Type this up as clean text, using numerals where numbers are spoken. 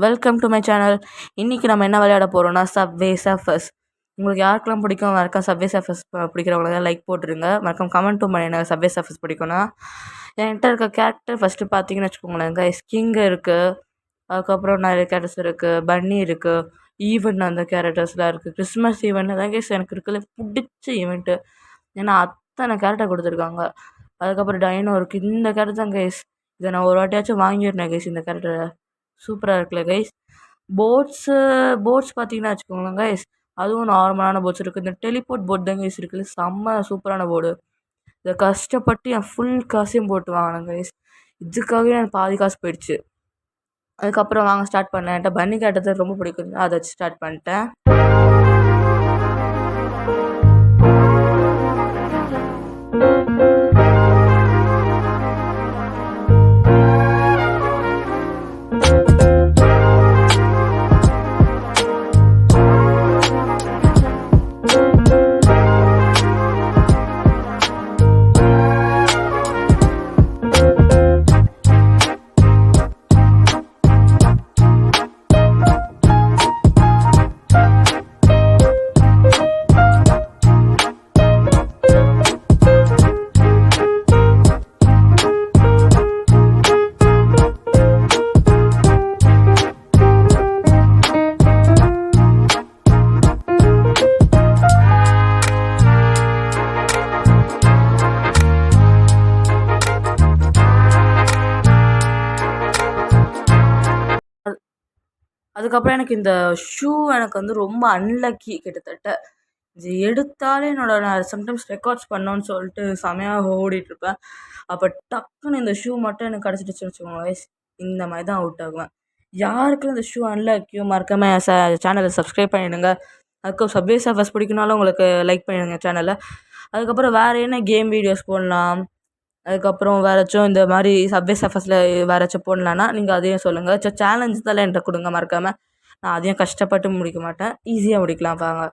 Welcome to my channel. இன்றைக்கி நம்ம என்ன விளையாட போகிறோம்னா சப்வே சர்ஃபர்ஸ். உங்களுக்கு யாருக்கெல்லாம் பிடிக்கும் மறக்காம சப்வே சர்ஃபர்ஸ் பிடிக்கிறவங்க லைக் போட்டுருங்க. மறக்காம கமெண்ட்டும் பண்ணி எனக்கு சப்வே சர்ஃபர்ஸ் பிடிக்கும்னா. என்கிட்ட இருக்க கேரக்டர் ஃபஸ்ட்டு பார்த்தீங்கன்னு வச்சுக்கோங்களேன் கைஸ், கிங் இருக்குது, அதுக்கப்புறம் நிறைய கேரக்டர்ஸ் இருக்குது, பன்னி இருக்குது, ஈவெண்ட் அந்த கேரக்டர்ஸ்லாம் இருக்குது. கிறிஸ்மஸ் ஈவெண்ட் தான் கைஸ் எனக்கு இருக்கிற பிடிச்ச ஈவெண்ட்டு. ஏன்னா அத்தனை கேரக்டர் கொடுத்துருக்காங்க. அதுக்கப்புறம் டைனோ இருக்குது. இந்த கேரக்டர் தான் கைஸ், இதை நான் ஒரு வாட்டியாச்சும் வாங்கியிருந்தேன் கைஸ். இந்த கேரக்டரை சூப்பராக இருக்குல்ல கைஸ். போட்ஸ் பார்த்தீங்கன்னா வச்சுக்கோங்களேன் கைஸ், அதுவும் நார்மலான போட்ஸ் இருக்குது. இந்த டெலிபோர்ட் போட் தான் கைஸ் இருக்குல்ல, செம்ம சூப்பரான போர்டு. இதை கஷ்டப்பட்டு என் ஃபுல் காசையும் போட்டு வாங்கினேன் கைஸ். இதுக்காகவே எனக்கு பாதி காசு போயிடுச்சு. அதுக்கப்புறம் வாங்க ஸ்டார்ட் பண்ணேன். என்கிட்ட பன்னி கேட்டது ரொம்ப பிடிக்கும், அதை வச்சு ஸ்டார்ட் பண்ணிட்டேன். அதுக்கப்புறம் எனக்கு இந்த ஷூ எனக்கு வந்து ரொம்ப அன்லக்கி. கிட்டத்தட்ட இது எடுத்தாலே நான் சம்டைம்ஸ் ரெக்கார்ட்ஸ் பண்ணோன்னு சொல்லிட்டு செமையாக ஓடிட்டுருப்பேன். அப்போ டக்குன்னு இந்த ஷூ மட்டும் எனக்கு கிடச்சிட்டுச்சுன்னு வச்சுக்கோங்க, இந்த மாதிரி தான் அவுட் ஆகுவேன். யாருக்கும் இந்த ஷூ அன்லக்கியோ மறக்காம சேனலை சப்ஸ்கிரைப் பண்ணிடுங்க. அதுக்கு சப்வே சர்ஃபர்ஸ் பிடிக்குனாலும் உங்களுக்கு லைக் பண்ணிடுங்க சேனலை. அதுக்கப்புறம் வேறு என்ன கேம் வீடியோஸ் போடலாம், அதுக்கப்புறம் வேறாச்சும் இந்த மாதிரி சப்வே சர்ஃபர்ஸில் வேறாச்சும் போடலான்னா நீங்கள் அதையும் சொல்லுங்கள். சேலஞ்ச் தான் என்கிட்ட கொடுங்க மறக்காமல். நான் அதையும் கஷ்டப்பட்டு முடிக்க மாட்டேன், ஈஸியாக முடிக்கலாம் வாங்க.